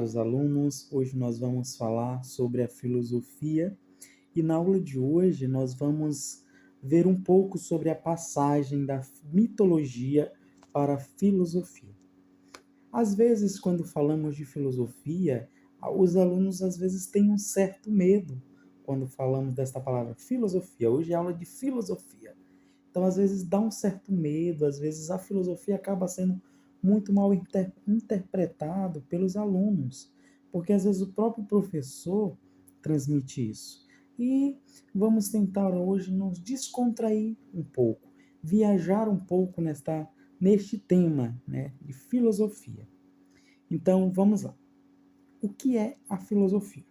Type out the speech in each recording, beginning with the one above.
caros alunos. Hoje nós vamos falar sobre a filosofia e na aula de hoje nós vamos ver um pouco sobre a passagem da mitologia para a filosofia. Às vezes, quando falamos de filosofia, os alunos às vezes têm um certo medo quando falamos desta palavra filosofia. Hoje é aula de filosofia. Então, às vezes, dá um certo medo, às vezes a filosofia acaba sendo muito mal interpretado pelos alunos, porque às vezes o próprio professor transmite isso. E vamos tentar hoje nos descontrair um pouco, viajar um pouco neste tema, né, de filosofia. Então, vamos lá. O que é a filosofia?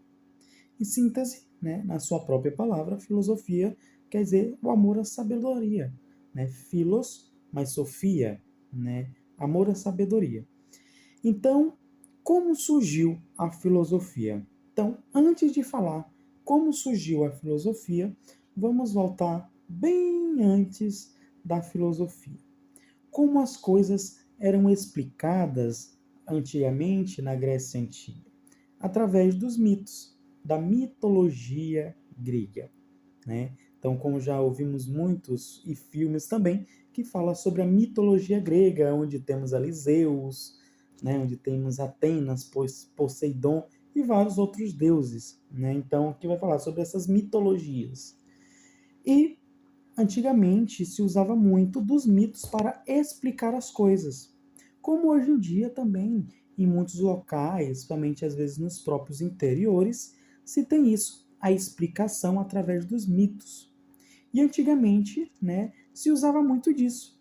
Em síntese, né, na sua própria palavra, filosofia quer dizer o amor à sabedoria, né? Philos, mais sofia, né? Amor à sabedoria. Então, como surgiu a filosofia? Então, antes de falar como surgiu a filosofia, vamos voltar bem antes da filosofia. Como as coisas eram explicadas antigamente na Grécia Antiga? Através dos mitos, da mitologia grega, né? Então, como já ouvimos muitos e filmes também que falam sobre a mitologia grega, onde temos ali Zeus, né? Onde temos Atenas, Poseidon e vários outros deuses, né? Então, que vai falar sobre essas mitologias. E antigamente se usava muito dos mitos para explicar as coisas, como hoje em dia também em muitos locais, somente às vezes nos próprios interiores, se tem isso, a explicação através dos mitos. E antigamente, né, se usava muito disso.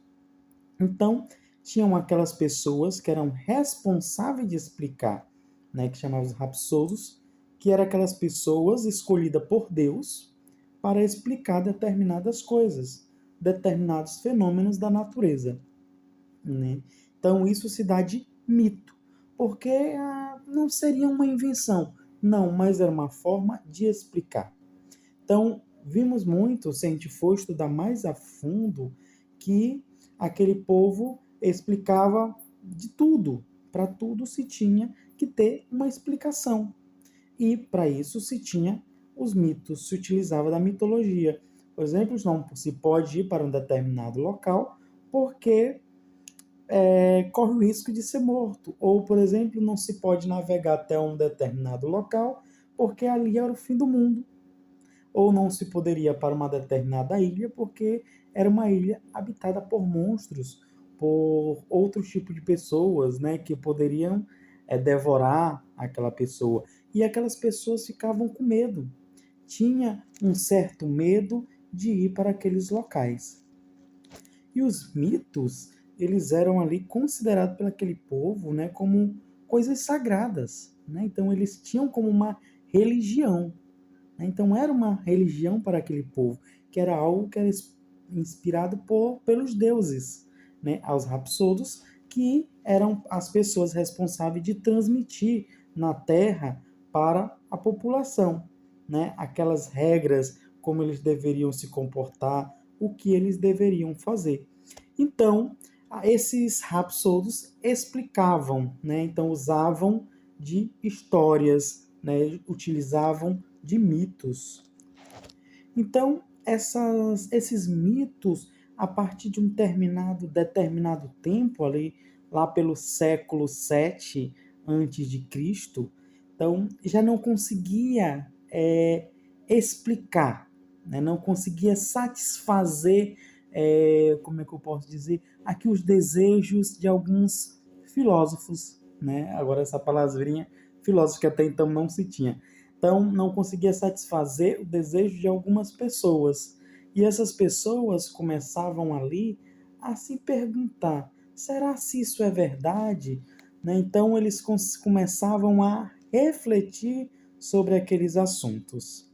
Então, tinham aquelas pessoas que eram responsáveis de explicar, né, que chamavam os rapsodos, que eram aquelas pessoas escolhidas por Deus para explicar determinadas coisas, determinados fenômenos da natureza, né? Então, isso se dá de mito, porque não seria uma invenção, não, mas era uma forma de explicar. Então, vimos muito, se a gente for estudar mais a fundo, que aquele povo explicava de tudo. Para tudo se tinha que ter uma explicação. E para isso se tinha os mitos, se utilizava da mitologia. Por exemplo, não se pode ir para um determinado local porque corre o risco de ser morto. Ou, por exemplo, não se pode navegar até um determinado local porque ali era o fim do mundo. Ou não se poderia para uma determinada ilha porque era uma ilha habitada por monstros, por outro tipo de pessoas, né, que poderiam devorar aquela pessoa. E aquelas pessoas ficavam com medo. Tinha um certo medo de ir para aqueles locais. E os mitos, eles eram ali considerados por aquele povo, né, como coisas sagradas, né? Então eles tinham como uma religião. Então era uma religião para aquele povo, que era algo que era inspirado pelos deuses, né? Aos rapsodos, que eram as pessoas responsáveis de transmitir na terra para a população, né? Aquelas regras, como eles deveriam se comportar, o que eles deveriam fazer. Então, esses rapsodos explicavam, né? Então usavam de histórias, né? Utilizavam de mitos. Então, esses mitos, a partir de um determinado tempo, ali, lá pelo século VII antes de Cristo, então já não conseguia explicar, né? Não conseguia satisfazer, como é que eu posso dizer, aqui os desejos de alguns filósofos, né? Agora essa palavrinha filósofo que até então não se tinha. Então, não conseguia satisfazer o desejo de algumas pessoas. E essas pessoas começavam ali a se perguntar: será se isso é verdade? Né? Então, eles começavam a refletir sobre aqueles assuntos.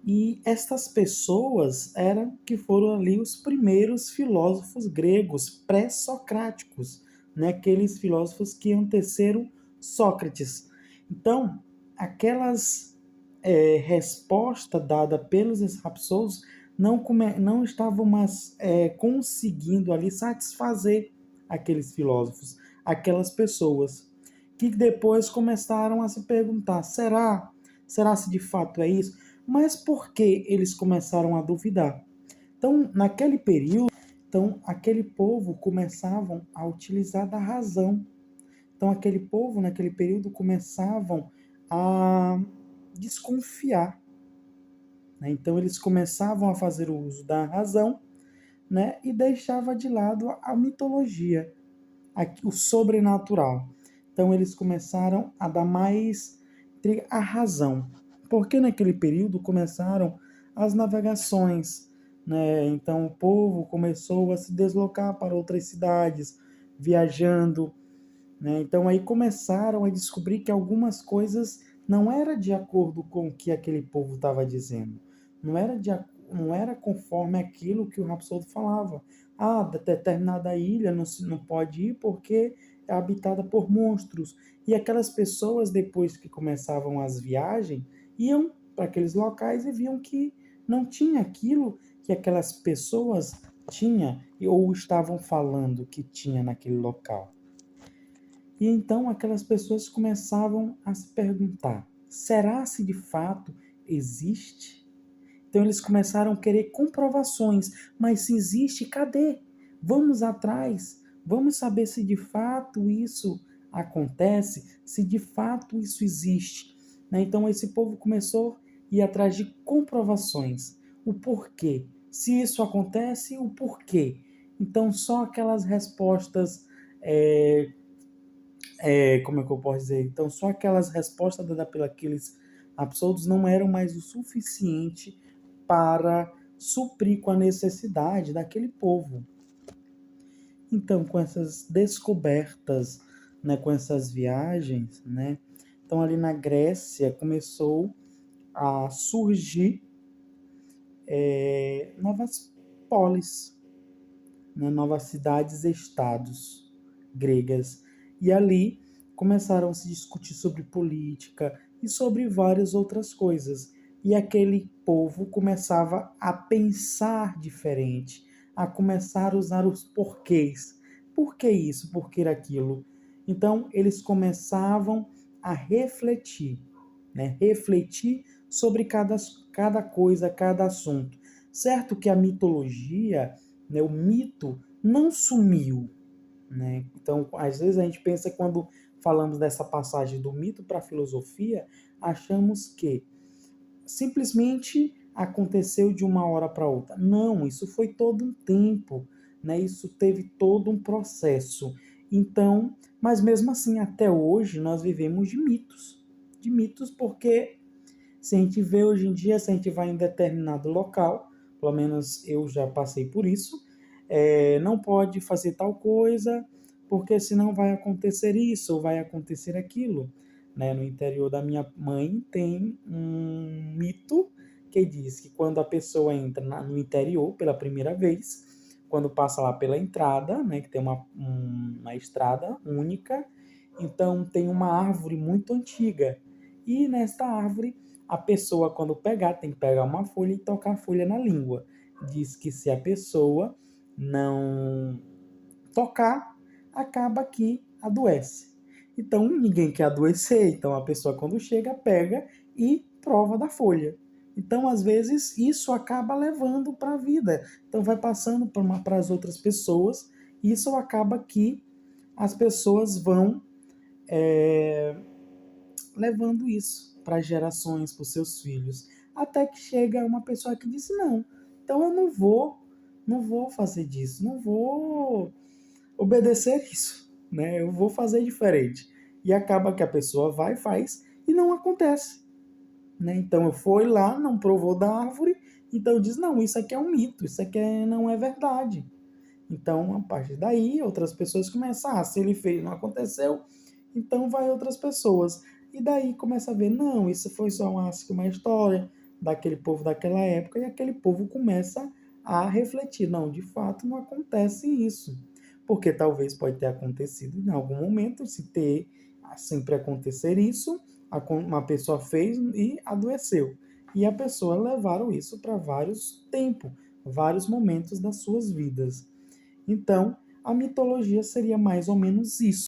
E estas pessoas eram que foram ali os primeiros filósofos gregos pré-socráticos, né? Aqueles filósofos que antecederam Sócrates. Então, aquelas respostas dadas pelos rapsodos não estavam mais conseguindo ali satisfazer aqueles filósofos, aquelas pessoas que depois começaram a se perguntar, será se de fato é isso? Mas por que eles começaram a duvidar? Então, naquele período, aquele povo começavam a utilizar da razão. Então, aquele povo, naquele período, começavam a desconfiar, né? Então, eles começavam a fazer o uso da razão, né? E deixava de lado a mitologia, o sobrenatural. Então, eles começaram a dar mais a razão. Porque naquele período começaram as navegações, né? Então, o povo começou a se deslocar para outras cidades, viajando, né? Então aí começaram a descobrir que algumas coisas não era de acordo com o que aquele povo estava dizendo. Não era conforme aquilo que o Rapsodo falava. Ah, determinada ilha não pode ir porque é habitada por monstros. E aquelas pessoas, depois que começavam as viagens, iam para aqueles locais e viam que não tinha aquilo que aquelas pessoas tinham ou estavam falando que tinha naquele local. E então aquelas pessoas começavam a se perguntar: será se de fato existe? Então eles começaram a querer comprovações, mas se existe, cadê? Vamos atrás, vamos saber se de fato isso acontece, se de fato isso existe. Né? Então esse povo começou a ir atrás de comprovações, o porquê. Se isso acontece, o porquê. Então só aquelas respostas como é que eu posso dizer? Então, só aquelas respostas dadas pelos absurdos não eram mais o suficiente para suprir com a necessidade daquele povo. Então, com essas descobertas, né, com essas viagens, né, então ali na Grécia começou a surgir novas polis, né, novas cidades-estados gregas. E ali começaram a se discutir sobre política e sobre várias outras coisas. E aquele povo começava a pensar diferente, a começar a usar os porquês. Por que isso? Por que aquilo? Então, eles começavam a refletir, né? Refletir sobre cada coisa, cada assunto. Certo que a mitologia, né, o mito, não sumiu, né? Então, às vezes a gente pensa, quando falamos dessa passagem do mito para a filosofia, achamos que simplesmente aconteceu de uma hora para outra. Não, isso foi todo um tempo, né? Isso teve todo um processo. Então, mas mesmo assim, até hoje nós vivemos de mitos, porque se a gente vê hoje em dia, se a gente vai em determinado local, pelo menos eu já passei por isso, não pode fazer tal coisa, porque senão vai acontecer isso ou vai acontecer aquilo. Né? No interior da minha mãe tem um mito que diz que quando a pessoa entra no interior pela primeira vez, quando passa lá pela entrada, né, que tem uma estrada única, então tem uma árvore muito antiga. E nesta árvore, a pessoa, quando pegar, tem que pegar uma folha e tocar a folha na língua. Diz que se a pessoa não tocar, acaba que adoece. Então, ninguém quer adoecer. Então, a pessoa, quando chega, pega e prova da folha. Então, às vezes, isso acaba levando para a vida. Então, vai passando para as outras pessoas. E isso acaba que as pessoas vão levando isso para gerações, para os seus filhos. Até que chega uma pessoa que diz: não, então eu não vou fazer disso, não vou obedecer isso, né? Eu vou fazer diferente. E acaba que a pessoa vai, faz e não acontece, né? Então eu fui lá, não provou da árvore, então diz: não, isso aqui é um mito, isso aqui não é verdade. Então, a partir daí, outras pessoas começam: se ele fez, não aconteceu, então vai outras pessoas. E daí começa a ver: não, isso foi só uma história daquele povo daquela época, e aquele povo começa a refletir: não, de fato não acontece isso. Porque talvez pode ter acontecido em algum momento, se ter sempre acontecer isso, uma pessoa fez e adoeceu. E a pessoa levaram isso para vários tempos, vários momentos das suas vidas. Então, a mitologia seria mais ou menos isso.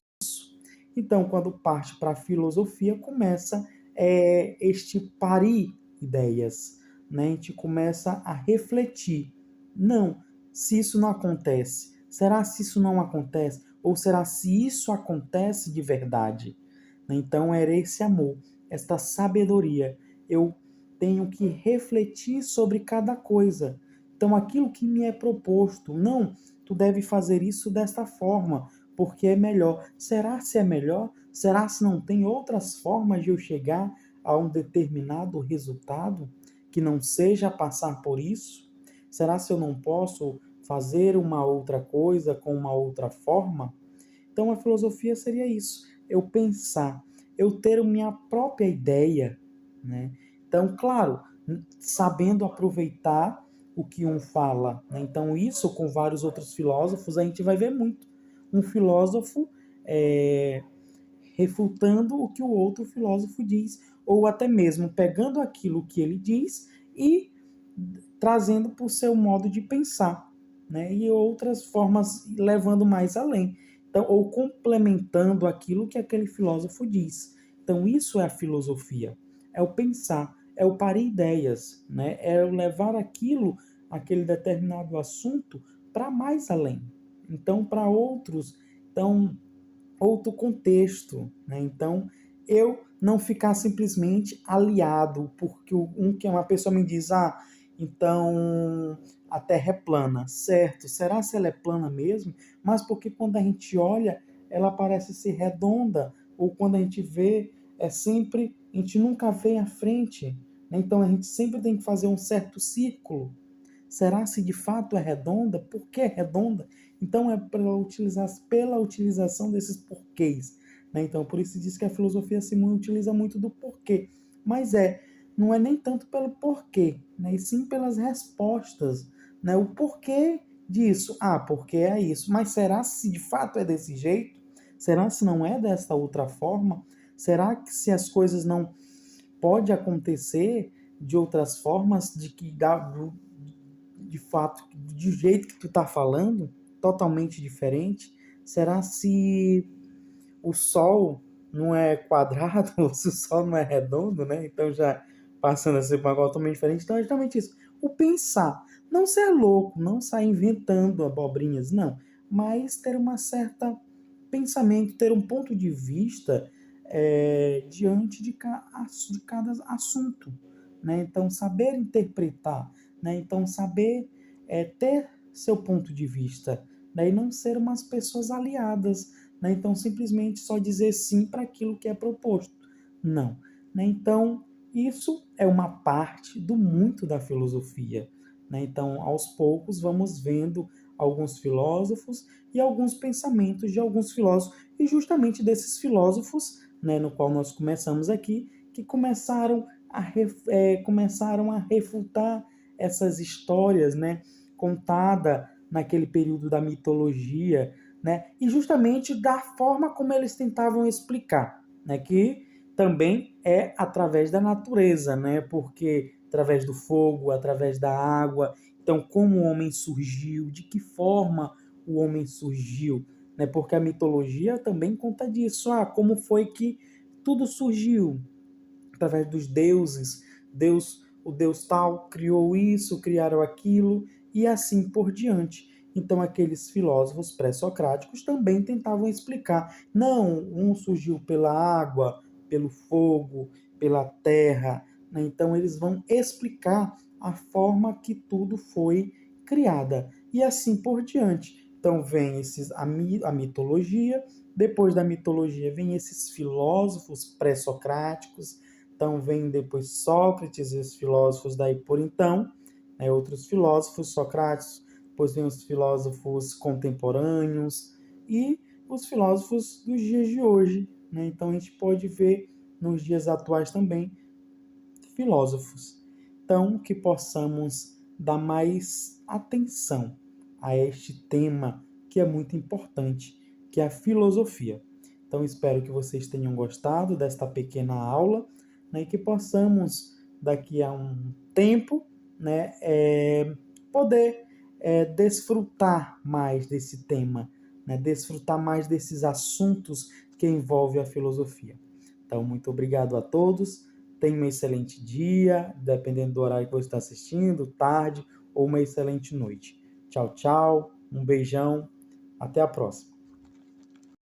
Então, quando parte para a filosofia, começa este parir ideias, né? A gente começa a refletir. Não, se isso não acontece, será se isso não acontece? Ou será se isso acontece de verdade? Então, era esse amor, esta sabedoria. Eu tenho que refletir sobre cada coisa. Então, aquilo que me é proposto, não, tu deve fazer isso desta forma, porque é melhor. Será se é melhor? Será se não tem outras formas de eu chegar a um determinado resultado que não seja passar por isso? Será se eu não posso fazer uma outra coisa com uma outra forma? Então a filosofia seria isso, eu pensar, eu ter minha própria ideia, né? Então, claro, sabendo aproveitar o que um fala, né? Então isso com vários outros filósofos a gente vai ver muito. Um filósofo refutando o que o outro filósofo diz, ou até mesmo pegando aquilo que ele diz e trazendo para o seu modo de pensar, né? E outras formas levando mais além, então, ou complementando aquilo que aquele filósofo diz. Então, isso é a filosofia, é o pensar, é o parir ideias, né? É o levar aquilo, aquele determinado assunto, para mais além. Então, para outros, então, outro contexto, né? Então, eu não ficar simplesmente aliado, porque que uma pessoa me diz, então a Terra é plana, certo? Será se ela é plana mesmo? Mas porque quando a gente olha, ela parece ser redonda, ou quando a gente vê, a gente nunca vê à frente, né? Então a gente sempre tem que fazer um certo círculo. Será se de fato é redonda? Por que é redonda? Então é pela utilização desses porquês. Né? Então, por isso diz que a filosofia se utiliza muito do porquê. Mas não é nem tanto pelo porquê, né? E sim pelas respostas. Né? O porquê disso? Porque é isso. Mas será se de fato é desse jeito? Será se não é desta outra forma? Será que se as coisas não pode acontecer de outras formas, de que de fato, do jeito que tu tá falando, totalmente diferente? Será se o Sol não é quadrado, ou se o Sol não é redondo, né? Então já passando a ser uma coisa totalmente diferente. Então é justamente isso. O pensar. Não ser louco, não sair inventando abobrinhas, não. Mas ter uma certa pensamento, ter um ponto de vista diante de cada assunto. Né? Então, saber interpretar, né? Então, saber ter seu ponto de vista, né? E não ser umas pessoas aliadas, né? Então, simplesmente só dizer sim para aquilo que é proposto. Não. Né? Então, isso é uma parte do muito da filosofia. Né? Então, aos poucos, vamos vendo alguns filósofos e alguns pensamentos de alguns filósofos, e justamente desses filósofos, né, no qual nós começamos aqui, que começaram a refutar essas histórias, né, contada naquele período da mitologia, né, e justamente da forma como eles tentavam explicar, né, que também é através da natureza, né, porque através do fogo, através da água, então como o homem surgiu, de que forma o homem surgiu, né, porque a mitologia também conta disso, como foi que tudo surgiu, através dos deuses. O Deus tal criou isso, criaram aquilo e assim por diante. Então aqueles filósofos pré-socráticos também tentavam explicar. Não, um surgiu pela água, pelo fogo, pela terra. Né? Então eles vão explicar a forma que tudo foi criada e assim por diante. Então vem a mitologia, depois da mitologia vem esses filósofos pré-socráticos, então vem depois Sócrates e os filósofos daí por então, né, outros filósofos, Sócrates, depois vem os filósofos contemporâneos e os filósofos dos dias de hoje. Né? Então a gente pode ver nos dias atuais também filósofos. Então que possamos dar mais atenção a este tema que é muito importante, que é a filosofia. Então espero que vocês tenham gostado desta pequena aula, né, e que possamos, daqui a um tempo, né, poder desfrutar mais desse tema, né, desfrutar mais desses assuntos que envolve a filosofia. Então, muito obrigado a todos. Tenha um excelente dia, dependendo do horário que você está assistindo, tarde ou uma excelente noite. Tchau, tchau. Um beijão. Até a próxima.